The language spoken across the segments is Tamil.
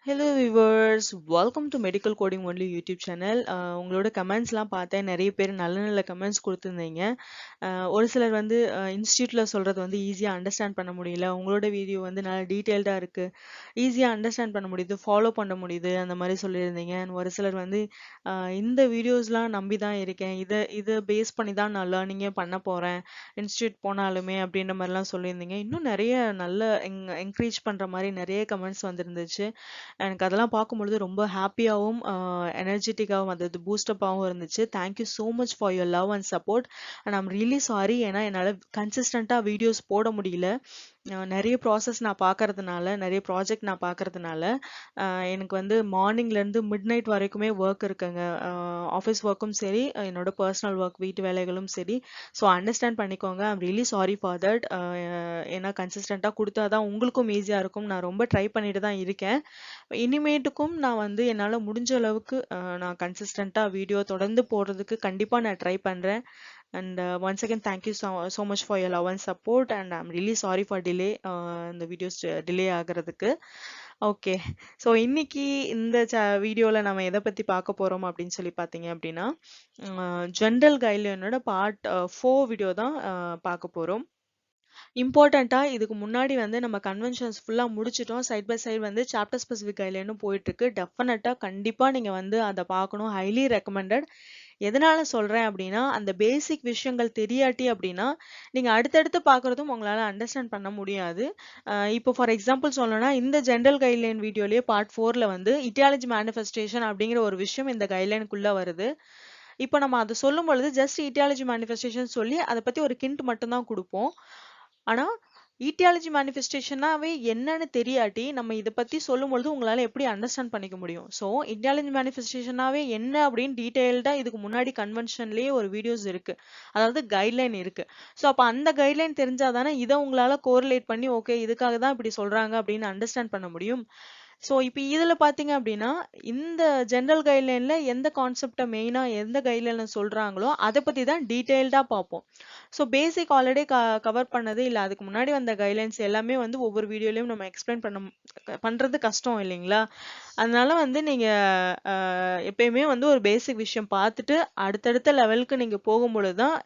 Hello viewers, welcome to Medical Coding Only YouTube channel. உங்களோட கமெண்ட்ஸ்லாம் பார்த்தேன், நிறைய பேர் நல்ல நல்ல கமெண்ட்ஸ் கொடுத்துருந்தீங்க. ஒரு சிலர் வந்து இன்ஸ்டியூட்ல சொல்றது வந்து ஈஸியாக அண்டர்ஸ்டாண்ட் பண்ண முடியல, உங்களோட வீடியோ வந்து நல்லா டீட்டெயில்டாக இருக்கு, ஈஸியாக அண்டர்ஸ்டாண்ட் பண்ண முடியுது, ஃபாலோ பண்ண முடியுது, அந்த மாதிரி சொல்லியிருந்தீங்க. And ஒரு சிலர் வந்து இந்த வீடியோஸ்லாம் நம்பி தான் இருக்கேன், இதை பேஸ் பண்ணி தான் நான் லேர்னிங்கே பண்ண போகிறேன் இன்ஸ்டியூட் போனாலுமே அப்படின்ற மாதிரிலாம் சொல்லியிருந்தீங்க. இன்னும் நிறைய நல்ல என்கரேஜ் பண்ணுற மாதிரி நிறைய கமெண்ட்ஸ் வந்துருந்துச்சு. எனக்கு அதெல்லாம் பார்க்கும்பொழுது ரொம்ப ஹாப்பியாகவும் எனர்ஜெட்டிக்காகவும் அது பூஸ்டப்பாகவும் இருந்துச்சு. Thank you so much for your love and support. And I'm really sorry, ஏன்னா என்னால் கன்சிஸ்டண்ட்டாக வீடியோஸ் போட முடியல. நிறைய ப்ராசஸ் நான் பார்க்கறதுனால, நிறைய ப்ராஜெக்ட் நான் பார்க்கறதுனால எனக்கு வந்து மார்னிங்லேருந்து மிட் நைட் வரைக்குமே ஒர்க் இருக்குங்க. ஆஃபீஸ் ஒர்க்கும் சரி, என்னோட பர்சனல் ஒர்க் வீட்டு வேலைகளும் சரி. ஸோ அண்டர்ஸ்டாண்ட் பண்ணிக்கோங்க. I'm really sorry for that. ஏன்னா கன்சிஸ்டண்ட்டாக கொடுத்தா தான் உங்களுக்கும் ஈஸியாக இருக்கும். நான் ரொம்ப ட்ரை பண்ணிட்டு தான் இருக்கேன். இனிமேட்டுக்கும் நான் வந்து என்னால் முடிஞ்ச அளவுக்கு நான் கன்சிஸ்டண்ட்டாக வீடியோ தொடர்ந்து போடுறதுக்கு கண்டிப்பாக நான் ட்ரை பண்ணுறேன். And once again, thank you so much for your love and support. And I'm really sorry for delay. இந்த வீடியோஸ் டிலே ஆகிறதுக்கு. ஓகே, ஸோ இன்னைக்கு இந்த வீடியோவில் நம்ம எதை பற்றி பார்க்க போகிறோம் அப்படின்னு சொல்லி பார்த்தீங்க அப்படின்னா, ஜென்ரல் கைட்லைனோட பார்ட் 4 வீடியோ தான் பார்க்க போகிறோம். இம்பார்ட்டண்டா இதுக்கு முன்னாடி வந்து நம்ம கன்வென்ஷன்ஸ் ஃபுல்லா முடிச்சிட்டோம். சைட் பை சைடு வந்து சாப்டர் ஸ்பெசிஃபிக் கைட்லைனும் போயிட்டு இருக்கு. டெஃபினட்டா கண்டிப்பா நீங்க வந்து அதை பார்க்கணும். Highly recommended. எதனால சொல்றேன் அப்படின்னா, அந்த பேசிக் விஷயங்கள் தெரியாட்டி அப்படின்னா நீங்க அடுத்தடுத்து பார்க்கறதும் உங்களால அண்டர்ஸ்டாண்ட் பண்ண முடியாது. இப்போ ஃபார் எக்ஸாம்பிள் சொல்லணும்னா, இந்த ஜென்ரல் கைட்லைன் வீடியோலயே பார்ட் 4ல வந்து இட்டியாலஜி மேனிஃபெஸ்டேஷன் அப்படிங்கிற ஒரு விஷயம் இந்த கைட்லைனுக்குள்ள வருது. இப்போ நம்ம அதை சொல்லும் பொழுது ஜஸ்ட் ஈட்டியாலஜி மேனிஃபெஸ்டேஷன் சொல்லி அதை பத்தி ஒரு கிண்ட் மட்டும் தான் கொடுப்போம். ஆனா ஈட்டியாலஜி மேனிஃபெஸ்டேஷனாவே என்னன்னு தெரியாட்டி நம்ம இதை பத்தி சொல்லும் பொழுது உங்களால எப்படி அண்டர்ஸ்டாண்ட் பண்ணிக்க முடியும்? ஸோ ஈட்டியாலஜி மேனிஃபெஸ்டேஷனாவே என்ன அப்படின்னு டீடைல்டா இதுக்கு முன்னாடி கன்வென்ஷன்லயே ஒரு வீடியோஸ் இருக்கு, அதாவது கைட்லைன் இருக்கு. ஸோ அப்ப அந்த கைட்லைன் தெரிஞ்சாதானே இதை உங்களால கோரிலேட் பண்ணி ஓகே இதுக்காக தான் இப்படி சொல்றாங்க அப்படின்னு அண்டர்ஸ்டாண்ட் பண்ண முடியும். ஸோ இப்போ இதில் பார்த்தீங்க அப்படின்னா, இந்த ஜென்ரல் கைட்லைனில் எந்த கான்செப்டை மெயினாக எந்த கைட்லைனில் சொல்கிறாங்களோ அதை பற்றி தான் டீட்டெயில்டாக பார்ப்போம். ஸோ பேசிக் ஆல்ரெடி கவர் பண்ணது இல்லை, அதுக்கு முன்னாடி வந்த கைட்லைன்ஸ் எல்லாமே வந்து ஒவ்வொரு வீடியோலையும் நம்ம எக்ஸ்பிளைன் பண்ணுறது கஷ்டம் இல்லைங்களா? அதனால வந்து நீங்கள் எப்பயுமே வந்து ஒரு பேசிக் விஷயம் பார்த்துட்டு அடுத்தடுத்த லெவலுக்கு நீங்கள் போகும்பொழுது தான்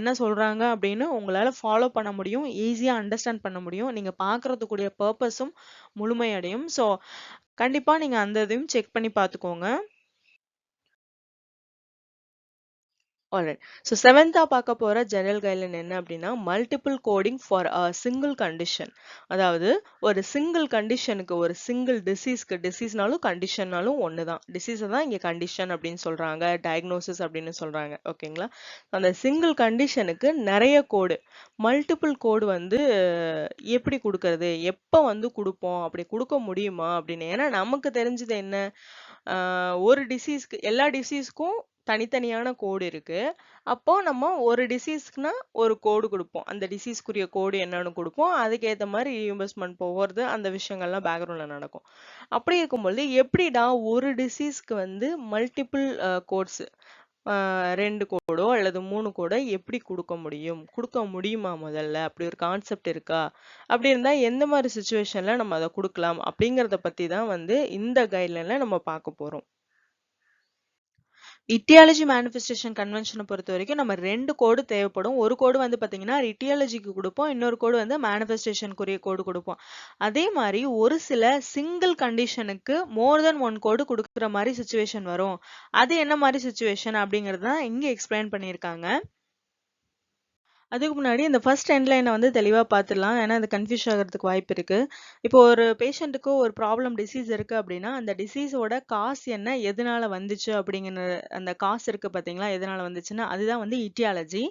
என்ன சொல்கிறாங்க அப்படின்னு உங்களால் ஃபாலோ பண்ண முடியும், ஈஸியாக அண்டர்ஸ்டாண்ட் பண்ண முடியும், நீங்கள் பார்க்குறதுக்குரிய பர்பஸும் முழுமையடையும். ஸோ கண்டிப்பா நீங்க அந்த இதையும் செக் பண்ணி பார்த்துக்கோங்க. ஆல்ரைட். ஸோ 7th பார்க்க போற ஜெனரல் கைட்லைன் என்ன அப்படின்னா, multiple coding for a single condition. அதாவது ஒரு சிங்கிள் கண்டிஷனுக்கு, ஒரு சிங்கிள் டிசீஸ்க்கு, டிசீஸ்னாலும் கண்டிஷன்னாலும் ஒன்று தான், டிசீஸை தான் இங்கே கண்டிஷன் அப்படின்னு சொல்றாங்க, டயக்னோசிஸ் அப்படின்னு சொல்றாங்க. ஓகேங்களா? அந்த சிங்கிள் கண்டிஷனுக்கு நிறைய கோடு, மல்டிபிள் கோடு வந்து எப்படி கொடுக்கறது, எப்போ வந்து கொடுப்போம், அப்படி கொடுக்க முடியுமா அப்படின்னு. ஏன்னா நமக்கு தெரிஞ்சது என்ன, ஒரு டிசீஸ்க்கு, எல்லா டிசீஸ்க்கும் தனித்தனியான கோடு இருக்கு. அப்போ நம்ம ஒரு டிசீஸ்க்குனா ஒரு கோடு கொடுப்போம், அந்த டிசீஸ்க்குரிய கோடு என்னன்னு கொடுப்போம், அதுக்கேற்ற மாதிரி ரீஇம்பர்ஸ்மெண்ட் போகிறது, அந்த விஷயங்கள்லாம் பேக்ரவுண்ட்ல நடக்கும். அப்படி இருக்கும்போது எப்படிடா ஒரு டிசீஸ்க்கு வந்து மல்டிபிள் கோட்ஸ், 2 கோடோ அல்லது 3 கோடோ எப்படி கொடுக்க முடியும், கொடுக்க முடியுமா, முதல்ல அப்படி ஒரு கான்செப்ட் இருக்கா, அப்படி இருந்தா எந்த மாதிரி சுச்சுவேஷன்ல நம்ம அதை கொடுக்கலாம் அப்படிங்கறத பத்தி தான் வந்து இந்த கைட்லைன்ல நம்ம பார்க்க போறோம். இட்டியாலஜி மேனிஃபெஸ்டேஷன் கன்வென்ஷனை பொறுத்த வரைக்கும் நம்ம 2 கோடு தேவைப்படும். ஒரு கோடு வந்து பார்த்தீங்கன்னா இட்டியாலஜிக்கு கொடுப்போம், இன்னொரு கோடு வந்து மேனிஃபெஸ்டேஷனுக்குரிய கோடு கொடுப்போம். அதே மாதிரி ஒரு சில சிங்கிள் கண்டிஷனுக்கு மோர் தென் 1 கோடு கொடுக்குற மாதிரி சுச்சுவேஷன் வரும். அது என்ன மாதிரி சுச்சுவேஷன் அப்படிங்கிறது தான் இங்கே எக்ஸ்பிளைன் பண்ணியிருக்காங்க. அதுக்கு முன்னாடி இந்த ஃபர்ஸ்ட் எண்ட் லைனை வந்து தெளிவாக பார்த்துடலாம், ஏன்னா அது கன்ஃபியூஸ் ஆகிறதுக்கு வாய்ப்பு இருக்கு. இப்போ ஒரு பேஷண்ட்டுக்கு ஒரு ப்ராப்ளம் டிசீஸ் இருக்கு அப்படின்னா, அந்த டிசீஸோட காசு என்ன, எதனால வந்துச்சு அப்படிங்கிற அந்த காசு இருக்கு பார்த்தீங்களா, எதனால வந்துச்சுன்னா அதுதான் வந்து இட்டியாலஜி.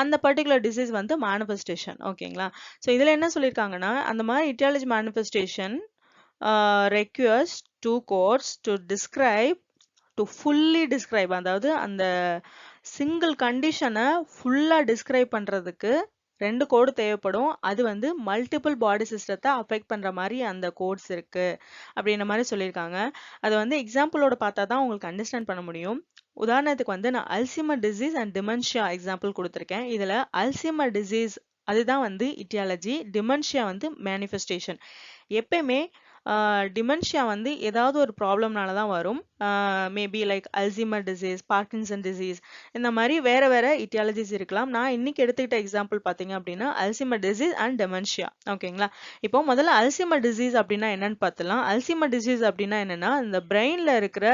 அந்த பர்டிகுலர் டிசீஸ் வந்து மேனிஃபெஸ்டேஷன். ஓகேங்களா? ஸோ இதில் என்ன சொல்லியிருக்காங்கன்னா, அந்த மாதிரி இட்டியாலஜி manifestation requires 2 codes to describe, to fully describe, அதாவது அந்த சிங்கிள் கண்டிஷனை ஃபுல்லா டிஸ்கிரைப் பண்றதுக்கு 2 கோடு தேவைப்படும். அது வந்து மல்டிபிள் பாடி சிஸ்டத்தை அஃபெக்ட் பண்ற மாதிரி அந்த கோட்ஸ் இருக்கு அப்படின்ற மாதிரி சொல்லியிருக்காங்க. அது வந்து எக்ஸாம்பிளோட பார்த்தா தான் உங்களுக்கு அண்டர்ஸ்டாண்ட் பண்ண முடியும். உதாரணத்துக்கு வந்து நான் Alzheimer disease and dementia example கொடுத்துருக்கேன். இதுல அல்சைமர் டிசீஸ் அதுதான் வந்து இட்டியாலஜி, டிமென்ஷியா வந்து மேனிஃபெஸ்டேஷன். எப்பயுமே டிமென்ஷியா வந்து ஏதாவது ஒரு ப்ராப்ளம்னால தான் வரும். Maybe like Alzheimer disease, Parkinson disease, இந்த மாதிரி வேற வேற இட்டியாலஜிஸ் இருக்கலாம். நான் இன்னைக்கு எடுத்துக்கிட்ட எக்ஸாம்பிள் பார்த்தீங்க அப்படின்னா அல்சைமர் டிசீஸ் அண்ட் டெமென்ஷியா. ஓகேங்களா? இப்போ முதல்ல அல்சைமர் டிசீஸ் அப்படின்னா என்னன்னு பார்த்துலாம். அல்சைமர் டிசீஸ் அப்படின்னா என்னன்னா, இந்த பிரெயின்ல இருக்கிற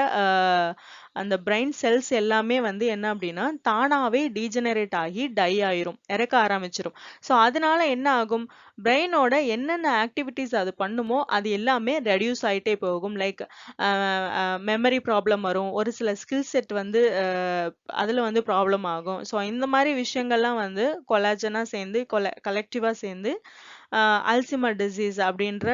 அந்த பிரெயின் செல்ஸ் எல்லாமே வந்து என்ன அப்படின்னா தானாவே டீஜெனரேட் ஆகி டை ஆயிரும், இறக்க ஆரம்பிச்சிரும். ஸோ அதனால என்ன ஆகும், பிரெயினோட என்னென்ன ஆக்டிவிட்டிஸ் அது பண்ணுமோ அது எல்லாமே ரெடியூஸ் ஆயிட்டே போகும். லைக் மெமரி ப்ராப்ளம் வரும், ஒரு சில ஸ்கில் செட் வந்து அதுல வந்து ப்ராப்ளம் ஆகும். ஸோ இந்த மாதிரி விஷயங்கள்லாம் வந்து கொலாஜனா சேர்ந்து கலெக்டிவா சேர்ந்து அல்சைமர் டிசீஸ் அப்படின்ற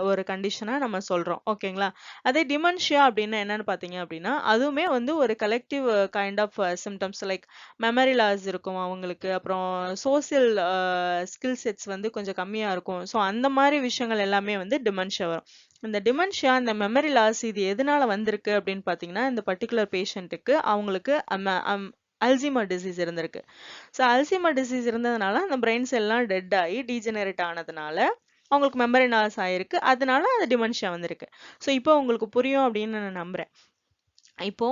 ஒரு கண்டிஷனை நம்ம சொல்றோம். ஓகேங்களா? அதே டிமென்ஷியா அப்படின்னா என்னன்னு பார்த்தீங்க அப்படின்னா அதுவுமே வந்து ஒரு collective kind of symptoms. Like memory loss இருக்கும் அவங்களுக்கு, அப்புறம் சோசியல் ஸ்கில் செட்ஸ் வந்து கொஞ்சம் கம்மியா இருக்கும். ஸோ அந்த மாதிரி விஷயங்கள் எல்லாமே வந்து டிமென்ஷியா வரும். இந்த டிமென்ஷியா, இந்த மெமரி லாஸ், இது எதனால வந்திருக்கு அப்படின்னு பார்த்தீங்கன்னா இந்த பர்டிகுலர் பேஷண்ட்டுக்கு அவங்களுக்கு அல்சைமர் டிசீஸ் இருந்திருக்கு. ஸோ அல்சைமர் டிசீஸ் இருந்ததுனால அந்த பிரெயின்ஸ் எல்லாம் டெட் ஆகி டீஜெனரேட் ஆனதுனால அவங்களுக்கு மெமரி லாஸ் ஆயிருக்கு. அதனால அது டிமென்ஷியா வந்திருக்கு. ஸோ இப்போ உங்களுக்கு புரியும் அப்படின்னு நான் நம்புறேன். இப்போ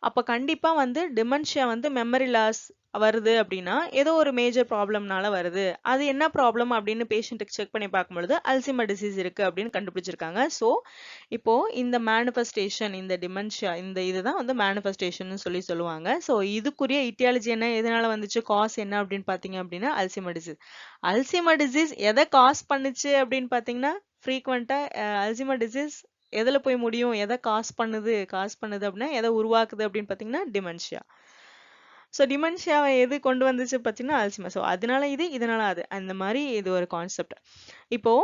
அப்ப கண்டிப்பா வந்து டிமென்ஷியா வந்து மெமரி லாஸ் வருது அப்படின்னா ஏதோ ஒரு மேஜர் ப்ராப்ளம்னால வருது. அது என்ன ப்ராப்ளம் அப்படின்னு பேஷண்ட்டுக்கு செக் பண்ணி பார்க்கும்பொழுது அல்சைமர் டிசீஸ் இருக்கு அப்படின்னு கண்டுபிடிச்சிருக்காங்க. ஸோ இப்போ இந்த மேனிஃபெஸ்டேஷன், இந்த டிமென்ஷியா, இந்த இதுதான் வந்து மேனிஃபெஸ்டேஷன் சொல்லி சொல்லுவாங்க. ஸோ இதுக்குரிய இட்டியாலஜி என்ன, எதனால வந்துச்சு, காஸ் என்ன அப்படின்னு பார்த்தீங்க அப்படின்னா அல்சைமர் டிசீஸ். அல்சைமர் டிசீஸ் எதை காஸ் பண்ணுச்சு அப்படின்னு பார்த்தீங்கன்னா ஃப்ரீக்வெண்டா அல்சைமர் டிசீஸ் எதுல போய் முடியும், எதை காஸ் பண்ணுது அப்படின்னா எதை உருவாக்குது அப்படின்னு பார்த்தீங்கன்னா டிமென்ஷியா. ஸோ டிமென்ஷியாவை எது கொண்டு வந்துச்சு பார்த்தீங்கன்னா அல்சைமர். ஸோ அதனால இது, இதனால அது, அந்த மாதிரி இது ஒரு கான்செப்ட். இப்போ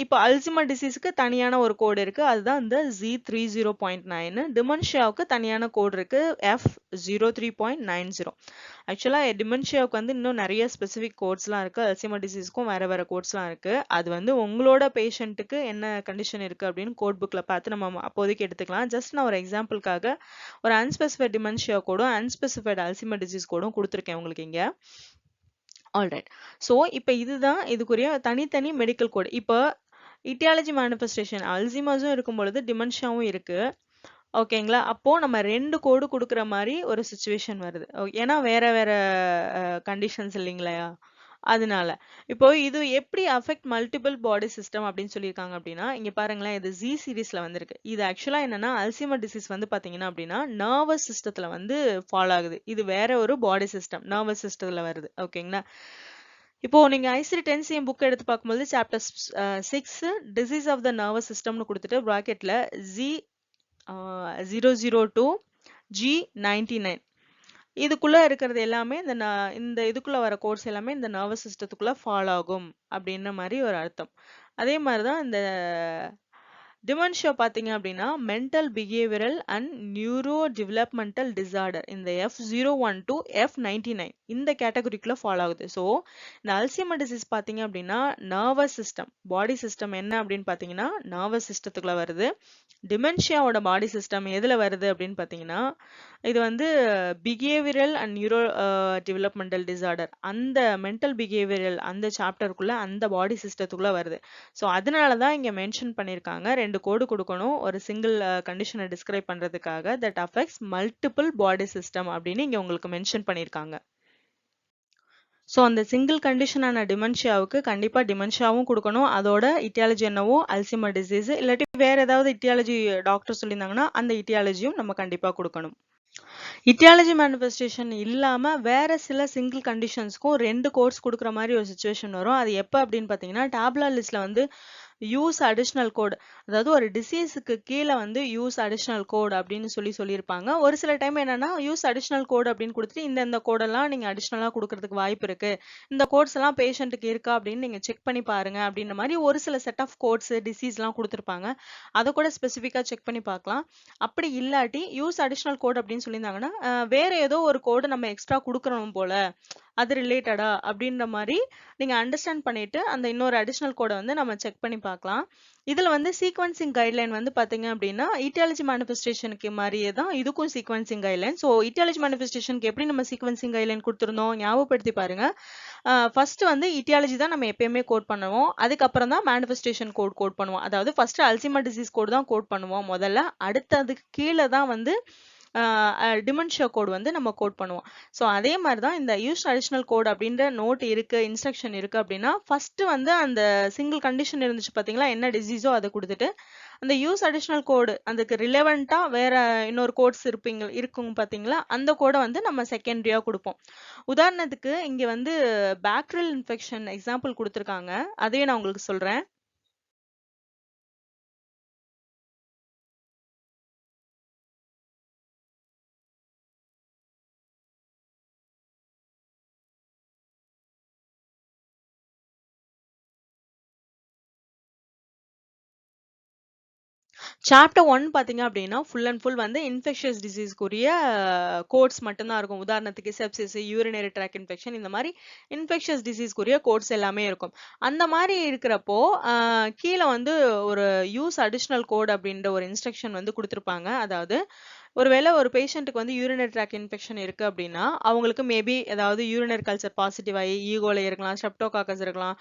இப்போ அல்சைமர் டிசீஸ்க்கு தனியான ஒரு கோடு இருக்கு, அதுதான் இந்த Z30.9. டிமென்ஷியாவுக்கு தனியான கோடு இருக்கு F03.90. ஆக்சுவலா டிமென்ஷியாவுக்கு வந்து இன்னும் நிறைய ஸ்பெசிபிக் கோட்ஸ்லாம் இருக்கு, அல்சைமர் டிசீஸ்க்கும் வேற வேற கோட்ஸ்லாம் இருக்கு. அது வந்து உங்களோட பேஷண்ட்டுக்கு என்ன கண்டிஷன் இருக்கு அப்படின்னு கோட் புக்ல பார்த்து நம்ம அப்போதைக்கு எடுத்துக்கலாம். ஜஸ்ட் நான் ஒரு எக்ஸாம்பிளுக்காக ஒரு அன்ஸ்பெசிஃபைட் டிமென்ஷியா கோடும் அன்ஸ்பெசிஃபைட் அல்சைமர் டிசீஸ் கோடும் கொடுத்துருக்கேன் உங்களுக்கு இங்க. ஆல்ரைட். ஸோ இப்போ இதுதான் இதுக்குரிய தனித்தனி மெடிக்கல் கோட். இப்போ இட்டியாலஜி மேனிஃபெஸ்டேஷன் அல்சைமர்ஸும் இருக்கும் பொழுது டிமென்ஷியாவும் இருக்கு. ஓகேங்களா? அப்போ நம்ம 2 கோடு கொடுக்குற மாதிரி ஒரு சுச்சுவேஷன் வருது. ஏன்னா வேற வேற கண்டிஷன்ஸ் இல்லைங்களா? அதனால இப்போ இது எப்படி அஃபெக்ட் மல்டிபிள் பாடி சிஸ்டம் அப்படின்னு சொல்லியிருக்காங்க அப்படின்னா இங்க பாருங்களேன், இது ஜி சீரீஸ்ல வந்திருக்கு. இது ஆக்சுவலா என்னன்னா அல்சைமர் டிசீஸ் வந்து பாத்தீங்கன்னா அப்படின்னா நர்வஸ் சிஸ்டத்துல வந்து ஃபாலோ ஆகுது. இது வேற ஒரு பாடி சிஸ்டம், நர்வஸ் சிஸ்டத்துல வருது. ஓகேங்களா? இப்போ நீங்க ICD-10-CM புக் எடுத்து பார்க்கும்போது chapter 6 disease of the nervous சிஸ்டம்னு கொடுத்துட்டு பிராக்கெட்ல Z002 G99 இதுக்குள்ள இருக்கிறது எல்லாமே இந்த இதுக்குள்ள வர கோர்ஸ் எல்லாமே இந்த நர்வஸ் சிஸ்டத்துக்குள்ள ஃபாலோ ஆகும் அப்படின்ற மாதிரி ஒரு அர்த்தம். அதே மாதிரிதான் இந்த டிமென்ஷியா பாத்தீங்க அப்படின்னா mental behavioural and neuro developmental disorder, இந்த F01 to F99 இந்த கேட்டகரிக்குள்ள ஃபாலோ ஆகுது. ஸோ இந்த அல்சைமர் டிசீஸ் பாத்தீங்க அப்படின்னா நர்வஸ் சிஸ்டம், பாடி சிஸ்டம் என்ன அப்படின்னு பாத்தீங்கன்னா நர்வஸ் சிஸ்டத்துக்குள்ள வருது. டிமென்ஷியாவோட பாடி சிஸ்டம் எதுல வருது அப்படின்னு பாத்தீங்கன்னா இது வந்து behavioural and neuro developmental disorder, அந்த மென்டல் பிஹேவியரல் அந்த சாப்டருக்குள்ள அந்த பாடி சிஸ்டத்துக்குள்ள வருது. ஸோ அதனாலதான் இங்க மென்ஷன் பண்ணிருக்காங்க 2 கோடு கொடுக்கணும் ஒரு சிங்கிள் கண்டிஷனை டிஸ்கிரைப் பண்றதுக்காக, that affects multiple body system அப்படின்னு இங்க உங்களுக்கு மென்ஷன் பண்ணிருக்காங்க. ஸோ அந்த சிங்கிள் கண்டிஷனான டிமென்ஷியாவுக்கு கண்டிப்பா டிமென்ஷியாவும் கொடுக்கணும், அதோட இட்டியாலஜி என்னவோ அல்சைமர் டிசீஸ், இல்லாட்டி வேற ஏதாவது இட்டியாலஜி டாக்டர் சொல்லியிருந்தாங்கன்னா அந்த இட்டியாலஜியும் நம்ம கண்டிப்பா கொடுக்கணும். இட்டியாலஜி மேனிஃபெஸ்டேஷன் இல்லாம வேற சில சிங்கிள் கண்டிஷன்ஸ்க்கும் 2 கோர்ஸ் கொடுக்குற மாதிரி ஒரு சுச்சுவேஷன் வரும். அது எப்ப அப்படின்னு பாத்தீங்கன்னா டேப்லெட் லிஸ்ட்ல வந்து யூஸ் அடிஷனல் கோட், அதாவது ஒரு டிசீஸுக்கு கீழே வந்து யூஸ் அடிஷனல் கோட் அப்படின்னு சொல்லியிருப்பாங்க. ஒரு சில டைம் என்னன்னா யூஸ் அடிஷனல் கோட் அப்படின்னு கொடுத்துட்டு இந்த கோடெல்லாம் நீங்க அடிஷனலா கொடுக்கறதுக்கு வாய்ப்பு இருக்கு, இந்த கோட்ஸ் எல்லாம் பேஷண்ட்டுக்கு இருக்கா அப்படின்னு நீங்க செக் பண்ணி பாருங்க அப்படின்ற மாதிரி ஒரு சில செட் ஆஃப் கோட்ஸ் டிசீஸ் எல்லாம் கொடுத்துருப்பாங்க. அதை கூட ஸ்பெசிஃபிக்கா செக் பண்ணி பார்க்கலாம். அப்படி இல்லாட்டி யூஸ் அடிஷனல் கோட் அப்படின்னு சொல்லியிருந்தாங்கன்னா வேற ஏதோ ஒரு கோடு நம்ம எக்ஸ்ட்ரா கொடுக்கணும் போல, அது ரிலேட்டடா அப்படின்ற மாதிரி நீங்க அண்டர்ஸ்டாண்ட் பண்ணிட்டு அந்த இன்னொரு அடிஷனல் கோடை வந்து நம்ம செக் பண்ணி பார்க்கலாம். இதுல வந்து சீக்வன்சிங் கைட்லைன் வந்து பாத்தீங்க அப்படின்னா ஈட்டியாலஜி மேனிஃபெஸ்டேஷனுக்கு மாதிரியே தான் இதுக்கும் சீக்வன்சிங் கைட்லைன். ஸோ ஈட்டியாலஜி மேனிஃபெஸ்டேஷனுக்கு எப்படி நம்ம சீக்வன்சிங் கைட்லைன் கொடுத்துருந்தோம் ஞாபகப்படுத்தி பாருங்க. ஃபர்ஸ்ட் வந்து ஈட்டியாலஜி தான் நம்ம எப்பயுமே கோட் பண்ணுவோம். அதுக்கப்புறம் தான் மேனிஃபெஸ்டேஷன் கோட் பண்ணுவோம். அதாவது ஃபர்ஸ்ட் அல்சைமர் டிசீஸ் கோட் தான் கோட் பண்ணுவோம் முதல்ல. அடுத்ததுக்கு கீழே தான் வந்து டிமென்ஷியா கோட் வந்து நம்ம கோட் பண்ணுவோம். ஸோ அதே மாதிரி தான் இந்த யூஸ் அடிஷனல் கோட் அப்படின்ற நோட் இருக்கு, இன்ஸ்ட்ரக்ஷன் இருக்கு அப்படின்னா ஃபர்ஸ்ட் வந்து அந்த சிங்கிள் கண்டிஷன் இருந்துச்சு பாத்தீங்களா, என்ன டிசீஸோ அதை கொடுத்துட்டு அந்த யூஸ் அடிஷனல் கோடு அதுக்கு ரிலவெண்டா வேற இன்னொரு கோட்ஸ் இருக்குங்க பாத்தீங்களா, அந்த கோடை வந்து நம்ம செகண்டரியா கொடுப்போம். உதாரணத்துக்கு இங்க வந்து பாக்டீரியல் இன்ஃபெக்ஷன் எக்ஸாம்பிள் கொடுத்துருக்காங்க, அதையே நான் உங்களுக்கு சொல்றேன். சாப்டர் 1 பாத்தீங்க அப்படின்னா ஃபுல் அண்ட் ஃபுல் வந்து இன்ஃபெக்ஷியஸ் டிசீஸ்க்குரிய கோட்ஸ் மட்டும்தான் இருக்கும். உதாரணத்துக்கு செப்சிஸ், யூரினரி ட்ராக் இன்ஃபெக்ஷன், இந்த மாதிரி இன்ஃபெக்ஷியஸ் டிசீஸ்க்குரிய கோட்ஸ் எல்லாமே இருக்கும். அந்த மாதிரி இருக்கிறப்போ கீழே வந்து ஒரு யூஸ் அடிஷனல் கோட் அப்படின்ற ஒரு இன்ஸ்ட்ரக்ஷன் வந்து கொடுத்துருப்பாங்க. அதாவது ஒருவேளை ஒரு பேஷண்ட்டுக்கு வந்து யூரினரி ட்ராக் இன்ஃபெக்ஷன் இருக்கு அப்படின்னா அவங்களுக்கு மேபி ஏதாவது யூரினரி கல்ச்சர் பாசிட்டிவ் ஆகி ஈகோல இருக்கலாம், ஸ்ட்ரெப்டோகாக்கஸ் இருக்கலாம்,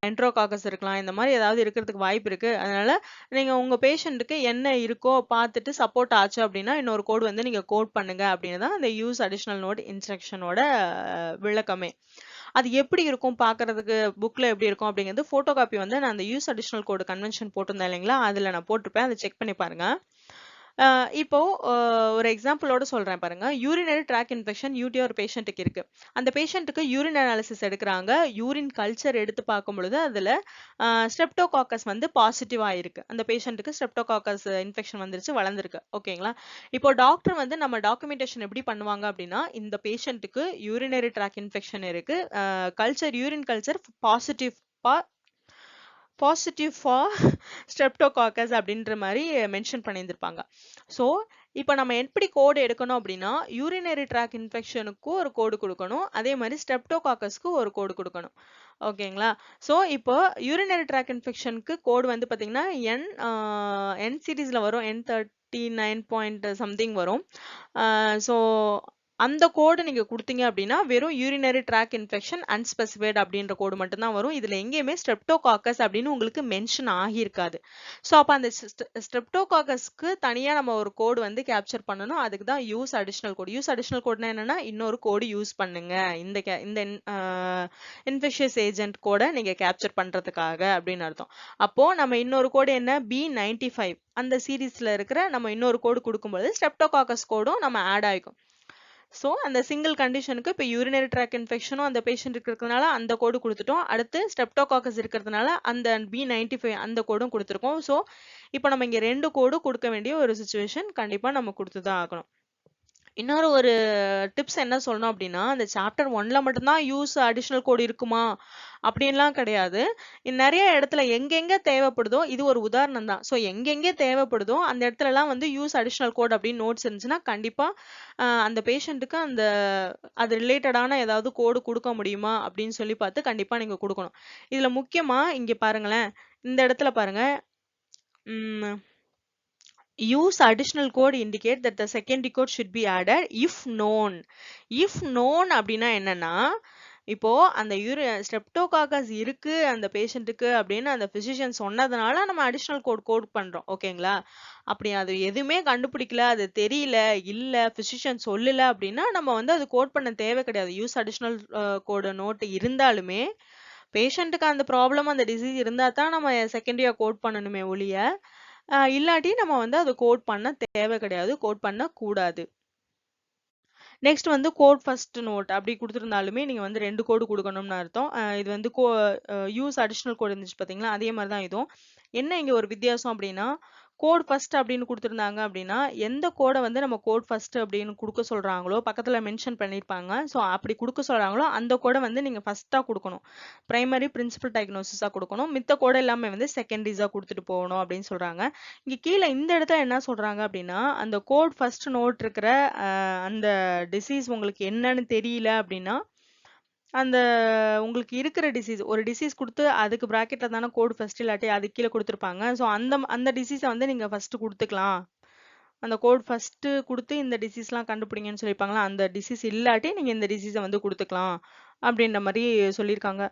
என்ட்ரோகாக்கஸ் இருக்கலாம், இந்த மாதிரி ஏதாவது இருக்கிறதுக்கு வாய்ப்பு இருக்கு. அதனால நீங்க உங்க பேஷண்ட்டுக்கு என்ன இருக்கோ பார்த்துட்டு சப்போர்ட் ஆச்சு அப்படின்னா இன்னொரு கோட் வந்து நீங்க கோட் பண்ணுங்க அப்படின்னு தான் அந்த யூஸ் அடிஷனல் நோட் இன்ஸ்ட்ரக்ஷனோட விளக்கமே. அது எப்படி இருக்கும் பார்க்கறதுக்கு, புக்ல எப்படி இருக்கும் அப்படிங்கிறது போட்டோ காப்பி வந்து நான் அந்த யூஸ் அடிஷனல் கோட் கன்வென்ஷன் போட்டிருந்தேன் இல்லைங்களா, அதுல நான் போட்டிருப்பேன், அதை செக் பண்ணி பாருங்க. இப்போ ஒரு எக்ஸாம்பிளோட சொல்றேன் பாருங்க. யூரினரி ட்ராக் இன்ஃபெக்ஷன் யூடி ஒரு பேஷண்ட்டுக்கு இருக்கு. அந்த பேஷண்ட்டுக்கு யூரின் அனாலிசிஸ் எடுக்கிறாங்க. யூரின் கல்ச்சர் எடுத்து பார்க்கும் பொழுது அதுல ஸ்ட்ரெப்டோகாக்கஸ் வந்து பாசிட்டிவா இருக்கு. அந்த பேஷண்ட்டுக்கு ஸ்ட்ரெப்டோகாக்கஸ் இன்ஃபெக்ஷன் வந்துருச்சு, வளர்ந்துருக்கு. ஓகேங்களா? இப்போ டாக்டர் வந்து நம்ம டாக்குமெண்டேஷன் எப்படி பண்ணுவாங்க அப்படின்னா, இந்த பேஷண்ட்டுக்கு யூரினரி ட்ராக் இன்ஃபெக்ஷன் இருக்கு, urine culture positive for streptococcus அப்படின்ற மாதிரி மென்ஷன் பண்ணியிருந்திருப்பாங்க. ஸோ இப்போ நம்ம எப்படி கோடு எடுக்கணும் அப்படின்னா, யூரினரி ட்ராக் இன்ஃபெக்ஷனுக்கும் ஒரு கோடு கொடுக்கணும், அதே மாதிரி ஸ்ட்ரெப்டோகாக்கஸ்க்கு ஒரு கோடு கொடுக்கணும். ஓகேங்களா? ஸோ இப்போ யூரினரி ட்ராக் இன்ஃபெக்ஷனுக்கு கோடு வந்து பார்த்தீங்கன்னா என் சீரீஸ்ல வரும், N39 பாயிண்ட் சம்திங் வரும். ஸோ அந்த கோடு நீங்க கொடுத்தீங்க அப்படின்னா வெறும் யூரினரி ட்ராக் இன்ஃபெக்ஷன் அன்ஸ்பெசிஃபைட் அப்படின்ற கோடு மட்டும் தான் வரும். இதுல எங்கேயுமே ஸ்ட்ரெப்டோகாக்கஸ் அப்படின்னு உங்களுக்கு மென்ஷன் ஆகியிருக்காது. ஸோ அப்போ அந்த ஸ்ட்ரெப்டோகாக்கஸ்க்கு தனியா நம்ம ஒரு கோடு வந்து கேப்சர் பண்ணணும். அதுக்கு தான் யூஸ் அடிஷனல் கோடு. யூஸ் அடிஷனல் கோட்னா என்னன்னா, இன்னொரு கோடு யூஸ் பண்ணுங்க இந்த இன்ஃபெக்ஷியஸ் ஏஜென்ட் கோடை நீங்க கேப்சர் பண்றதுக்காக அப்படின்னு அர்த்தம். அப்போ நம்ம இன்னொரு கோடு என்ன, B95 அந்த சீரீஸ்ல இருக்கிற நம்ம இன்னொரு கோடு கொடுக்கும்போது ஸ்ட்ரெப்டோகாக்கஸ் கோடும் நம்ம ஆட் ஆயிக்கும். ஸோ அந்த சிங்கிள் கண்டிஷனுக்கு இப்போ யூரினரி ட்ராக் இன்ஃபெக்ஷனும் அந்த பேஷண்ட் இருக்கிறதுனால அந்த கோடு கொடுத்துட்டோம். அடுத்து ஸ்ட்ரெப்டோகாக்கஸ் இருக்கிறதுனால அந்த B95 அந்த கோடும் கொடுத்துருக்கோம். ஸோ இப்போ நம்ம இங்கே 2 கோடு கொடுக்க வேண்டிய ஒரு சுச்சுவேஷன் கண்டிப்பாக நம்ம கொடுத்து தான் ஆகணும். இன்னொரு ஒரு டிப்ஸ் என்ன சொல்லணும் அப்படின்னா, அந்த சாப்டர் 1ல மட்டும்தான் யூஸ் அடிஷனல் கோட் இருக்குமா அப்படின்லாம் கிடையாது. நிறைய இடத்துல எங்கெங்க தேவைப்படுதோ, இது ஒரு உதாரணம் தான். ஸோ எங்கெங்கே தேவைப்படுதோ அந்த இடத்துலலாம் வந்து யூஸ் அடிஷனல் கோட் அப்படின்னு நோட்ஸ் இருந்துச்சுன்னா கண்டிப்பா அந்த பேஷண்ட்டுக்கு அது ரிலேட்டடான ஏதாவது கோடு கொடுக்க முடியுமா அப்படின்னு சொல்லி பார்த்து கண்டிப்பா நீங்க கொடுக்கணும். இதுல முக்கியமா இங்க பாருங்களேன், இந்த இடத்துல பாருங்க, use additional code indicate that the secondary code should be added if known. if known அப்படின்னா என்னன்னா, இப்போ அந்த ஸ்ட்ரெப்டோகாக்கஸ் இருக்கு அந்த பேஷண்ட்டுக்கு அப்படின்னு அந்த பிசிஷியன் சொன்னதுனால நம்ம அடிஷனல் கோட் பண்றோம். ஓகேங்களா? அப்படி அது எதுவுமே கண்டுபிடிக்கல, அது தெரியல, இல்ல பிசிஷியன் சொல்லல அப்படின்னா நம்ம வந்து அது கோட் பண்ண தேவை கிடையாது. யூஸ் அடிஷனல் கோடு நோட் இருந்தாலுமே பேஷண்ட்டுக்கு அந்த ப்ராப்ளம் அந்த டிசீஸ் இருந்தா தான் நம்ம செகண்டரியா கோட் பண்ணணுமே ஒழிய இல்லாட்டி நம்ம வந்து அது கோட் பண்ண தேவை கிடையாது, கோட் பண்ண கூடாது. நெக்ஸ்ட் வந்து கோட் ஃபர்ஸ்ட் நோட் அப்படி கொடுத்துருந்தாலுமே நீங்க வந்து 2 கோடு கொடுக்கணும்னு அர்த்தம். இது வந்து யூஸ் அடிஷனல் கோட் இருந்துச்சு பாத்தீங்களா, அதே மாதிரி தான் இதுவும். என்ன இங்க ஒரு வித்தியாசம் அப்படின்னா, கோட் ஃபர்ஸ்ட் அப்படின்னு கொடுத்துருந்தாங்க அப்படின்னா எந்த கோடை வந்து நம்ம கோட் ஃபர்ஸ்ட் அப்படின்னு கொடுக்க சொல்றாங்களோ பக்கத்துல மென்ஷன் பண்ணிருப்பாங்க. ஸோ அப்படி கொடுக்க சொல்றாங்களோ அந்த கோடை வந்து நீங்க ஃபர்ஸ்டா கொடுக்கணும், பிரைமரி பிரின்சிபல் டயக்னோசிஸா கொடுக்கணும். மித்த கோடை எல்லாமே வந்து செகண்டரிஸா கொடுத்துட்டு போகணும் அப்படின்னு சொல்றாங்க. இங்க கீழே இந்த இடத்துல என்ன சொல்றாங்க அப்படின்னா, அந்த கோட் ஃபர்ஸ்ட் நோட் இருக்கிற அந்த டிசீஸ் உங்களுக்கு என்னன்னு தெரியல அப்படின்னா அந்த உங்களுக்கு இருக்கிற டிசீஸ் ஒரு டிசீஸ் குடுத்து அதுக்கு பிராக்கெட்ல தானே கோட் ஃபர்ஸ்ட் இல்லாட்டி அதுக்கு கீழ குடுத்துருப்பாங்க. ஸோ அந்த டிசீஸ வந்து நீங்க ஃபர்ஸ்ட் குடுத்துக்கலாம். அந்த கோட் ஃபர்ஸ்ட் குடுத்து இந்த டிசீஸ்லாம் கண்டுபிடிங்கன்னு சொல்லியிருப்பாங்களா, அந்த டிசீஸ் இல்லாட்டி நீங்க இந்த டிசீஸ வந்து குடுத்துக்கலாம். அப்படின்ற மாரி சொல்லியிருக்காங்க.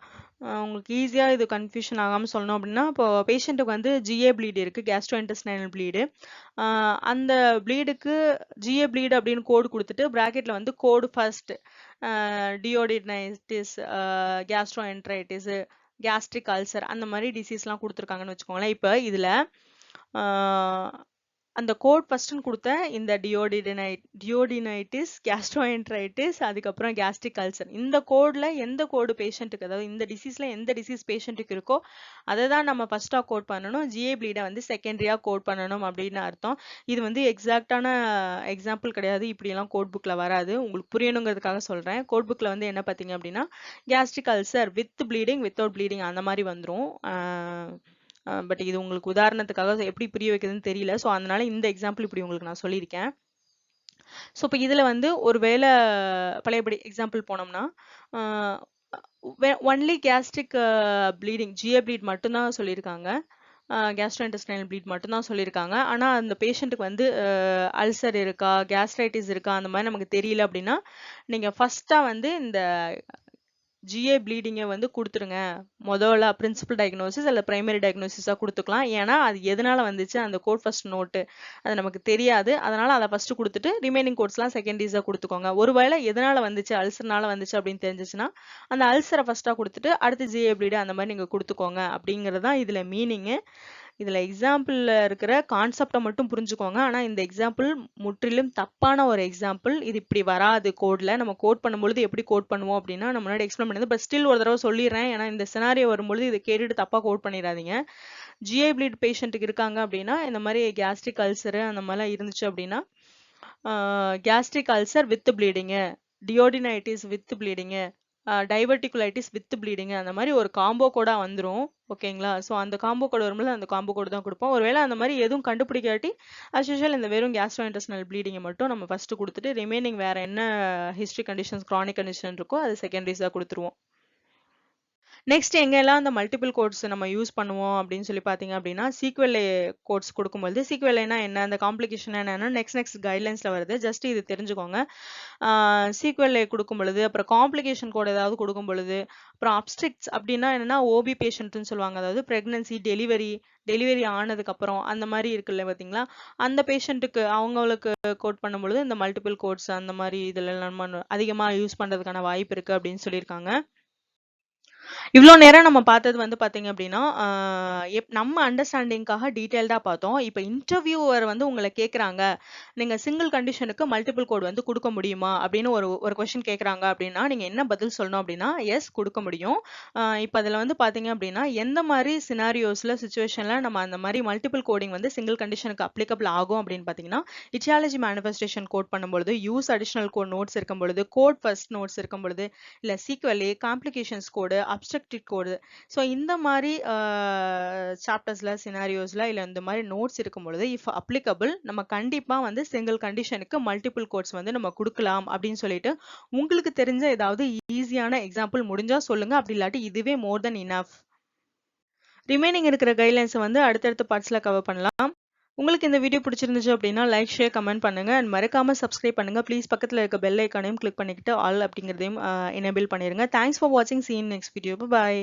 உங்களுக்கு ஈஸியா இது கன்ஃப்யூஷன் ஆகாம சொல்லணும் அப்படின்னா, இப்போ பேஷண்ட்டுக்கு வந்து ஜிஏ ப்ளீட் இருக்கு. Castro intestinal bleed. அந்த ப்ளீடுக்கு ஜிஏ ப்ளீட் அப்படின்னு கோடு குடுத்துட்டு பிராக்கெட்ல வந்து கோடு ஃபர்ஸ்ட் டியோடினைட்டிஸ், கேஸ்ட்ரோஎன்டரைட்டிஸ், கேஸ்ட்ரிக் அல்சர் அந்த மாதிரி டிசீஸ்லாம் குடுத்துருக்காங்கன்னு வச்சுக்கோங்களேன். இப்ப இதுல ஆஹ் அந்த கோட் ஃபர்ஸ்ட்னு கொடுத்த இந்த டியோடினைட்டிஸ், கேஸ்ட்ரோஎன்டரைட்டிஸ், அதுக்கப்புறம் கேஸ்ட்ரிக் அல்சர், இந்த கோட்ல எந்த கோடு பேஷண்ட்டுக்கு, அதாவது இந்த டிசீஸ்ல எந்த டிசீஸ் பேஷண்ட்டுக்கு இருக்கோ அதை தான் நம்ம ஃபர்ஸ்டா கோட் பண்ணணும். ஜிஏ ப்ளீடை வந்து செகண்டரியா கோட் பண்ணணும் அப்படின்னு அர்த்தம். இது வந்து எக்ஸாக்டான எக்ஸாம்பிள் கிடையாது. இப்படி எல்லாம் கோட் புக்ல வராது. உங்களுக்கு புரியணுங்கிறதுக்காக சொல்றேன். கோட் புக்ல வந்து என்ன பார்த்தீங்க அப்படின்னா, gastric ulcer with bleeding, without bleeding அந்த மாதிரி வந்துரும். பட் இது உங்களுக்கு உதாரணத்துக்காக எப்படி புரிய வைக்கிறதுன்னு தெரியல. ஸோ அதனால இந்த எக்ஸாம்பிள் இப்படி உங்களுக்கு நான் சொல்லியிருக்கேன். ஸோ இப்போ இதுல வந்து ஒரு வேளை பழையபடி எக்ஸாம்பிள் போனோம்னா, only gastric bleeding, G A bleed மட்டும்தான் சொல்லியிருக்காங்க. கேஸ்ட்ரோஇன்டெஸ்டைனல் ப்ளீட் மட்டும்தான் சொல்லியிருக்காங்க. ஆனா அந்த பேஷண்ட்டுக்கு வந்து அல்சர் இருக்கா, கேஸ்ட்ரைட்டிஸ் இருக்கா, அந்த மாதிரி நமக்கு தெரியல அப்படின்னா, நீங்க ஃபர்ஸ்டா வந்து இந்த ஜிஏ ப்ளீடிங்கை வந்து கொடுத்துருங்க. முதல்ல பிரின்சிபல் டயக்னோசிஸ் அல்ல பிரைமரி டயக்னோசிஸா கொடுத்துக்கலாம். ஏன்னா அது எதனால வந்துச்சு, அந்த கோட் ஃபர்ஸ்ட் நோட்டு அது நமக்கு தெரியாது. அதனால அதை ஃபர்ஸ்ட் கொடுத்துட்டு ரிமைனிங் கோட்ஸ்லாம் செகண்டரிஸா கொடுத்துக்கோங்க. ஒருவேளை எதனால வந்துச்சு, அல்சர்னால வந்துச்சு அப்படின்னு தெரிஞ்சிச்சுன்னா அந்த அல்சரை ஃபர்ஸ்டா கொடுத்துட்டு அடுத்து ஜிஏ ப்ளீடு அந்த மாதிரி நீங்க கொடுத்துக்கோங்க. அப்படிங்கிறது தான் இதுல மீனிங்கு. இதுல எக்ஸாம்பிள்ல இருக்கிற கான்செப்டை மட்டும் புரிஞ்சுக்கோங்க. ஆனா இந்த எக்ஸாம்பிள் முற்றிலும் தப்பான ஒரு எக்ஸாம்பிள். இது இப்படி வராது கோட்ல. நம்ம கோட் பண்ணும்பொழுது எப்படி கோட் பண்ணுவோம் அப்படின்னா, நம்ம முன்னாடி எக்ஸ்பிளைன் பண்ணது. பட் ஸ்டில் ஒரு தடவை சொல்லிடுறேன். ஏன்னா இந்த சினாரியோ வரும்பொழுது இதை கேட்டுட்டு தப்பா கோட் பண்ணிடாதீங்க. ஜிஐ ப்ளீட் பேஷண்ட்டுக்கு இருக்காங்க அப்படின்னா, இந்த மாதிரி கேஸ்ட்ரிக் அல்சர் அந்த மாதிரிலாம் இருந்துச்சு அப்படின்னா, gastric ulcer with bleeding, duodenitis with bleeding, diverticulitis with bleeding அந்த மாதிரி ஒரு காம்போ கோடா வந்துடும். ஓகேங்களா? ஸோ அந்த காம்போ கோடு வரும்போது அந்த காம்போ கோடு தான் கொடுப்போம். ஒருவேளை அந்த மாதிரி எதுவும் கண்டுபிடிக்காட்டி அஸ் யூஷுவல் இந்த வெறும் கேஸ்ட்ரோஇன்டெஸ்டைனல் ப்ளீடிங்கை மட்டும் நம்ம ஃபர்ஸ்ட் கொடுத்துட்டு ரிமைனிங் வேற என்ன ஹிஸ்ட்ரி கண்டிஷன்ஸ், கிரானிக் கண்டிஷன் இருக்கோ அது செகண்டரிஸாக கொடுத்துருவோம். நெக்ஸ்ட் எங்கெல்லாம் அந்த மல்டிபிள் கோட்ஸ் நம்ம யூஸ் பண்ணுவோம் அப்படின்னு சொல்லி பார்த்தீங்க அப்படின்னா, சீக்வெல் கோட்ஸ் கொடுக்கும்போது, சீக்வெல்னா என்ன, அந்த காம்ப்ளிகேஷன் என்னன்னா நெக்ஸ்ட் கைட்லைன்ஸ்ல வருது. ஜஸ்ட் இது தெரிஞ்சுக்கோங்க. சீக்வெல் கொடுக்கும் பொழுது, அப்புறம் காம்ப்ளிகேஷன் கோட் ஏதாவது கொடுக்கும் பொழுது, அப்புறம் அப்ஸ்ட்ரிக்ட்ஸ் அப்படின்னா என்னன்னா ஓபி பேஷண்ட்னு சொல்லுவாங்க. அதாவது பிரெக்னன்சி, டெலிவரி ஆனதுக்கு அப்புறம் அந்த மாதிரி இருக்குல்ல பார்த்தீங்களா, அந்த பேஷண்ட்டுக்கு அவங்களுக்கு கோட் பண்ணும்பொழுது இந்த மல்டிபிள் கோட்ஸ் அந்த மாதிரி இதுல நம்ம அதிகமாக யூஸ் பண்றதுக்கான வாய்ப்பு இருக்கு அப்படின்னு சொல்லியிருக்காங்க. இவ்வளோ நேரம் நம்ம பார்த்தது வந்து பார்த்தீங்க அப்படின்னா, நம்ம அண்டர்ஸ்டாண்டிங்காக டீட்டெயில்டா பார்த்தோம். இப்போ இன்டர்வியூவர் வந்து உங்களை கேட்குறாங்க, நீங்க சிங்கிள் கண்டிஷனுக்கு மல்டிபிள் கோட் வந்து கொடுக்க முடியுமா அப்படின்னு ஒரு ஒரு கொஸ்டின் கேட்குறாங்க அப்படின்னா, நீங்க என்ன பதில் சொல்லணும் அப்படின்னா, எஸ் கொடுக்க முடியும். இப்போ அதில் வந்து பார்த்தீங்க அப்படின்னா, எந்த மாதிரி சினாரியோஸ்ல, சுச்சுவேஷன்ல நம்ம அந்த மாதிரி மல்டிபிள் கோடிங் வந்து சிங்கிள் கண்டிஷனுக்கு அப்ளிகபிள் ஆகும் அப்படின்னு பார்த்தீங்கன்னா, இட்டியாலஜி மேனிஃபெஸ்டேஷன் கோட் பண்ணும்பொழுது, யூஸ் அடிஷனல் கோட் நோட்ஸ் இருக்கும் பொழுது, கோட் ஃபர்ஸ்ட் நோட்ஸ் இருக்கும் பொழுது, இல்லை சீக்வலே, காம்ப்ளிகேஷன்ஸ் கோடு, அப்ஸ்ட்ரக்டிவ் கோடு. ஸோ இந்த மாதிரி சாப்டர்ஸ்ல, சினாரியோஸ்ல இல்லை இந்த மாதிரி நோட்ஸ் இருக்கும் பொழுது இஃப் அப்ளிகபிள் நம்ம கண்டிப்பா வந்து சிங்கிள் கண்டிஷனுக்கு மல்டிபிள் கோட்ஸ் வந்து நம்ம கொடுக்கலாம் அப்படின்னு சொல்லிட்டு உங்களுக்கு தெரிஞ்ச ஏதாவது ஈஸியான எக்ஸாம்பிள் முடிஞ்சா சொல்லுங்க. அப்படி இல்லாட்டி இதுவே மோர் தென் இனஃப். ரிமைனிங் இருக்கிற கைட்லைன்ஸ் வந்து அடுத்தடுத்த பார்ட்ஸ்ல கவர் பண்ணலாம். உங்களுக்கு இந்த வீடியோ பிடிச்சிருந்துச்சு அப்படின்னா லைக், ஷேர், கமெண்ட் பண்ணுங்க. அண்ட் மறக்காம சப்ஸ்கிரைப் பண்ணுங்க. ப்ளீஸ் பக்கத்தில் இருக்க பெல் ஐக்கானையும் கிளிக் பண்ணிக்கிட்டு ஆல் அப்படிங்கிறதையும் எனேபிள் பண்ணிருங்க. தேங்க்ஸ் ஃபார் வாட்சிங். சீ இன் நெக்ஸ்ட் வீடியோ. பை.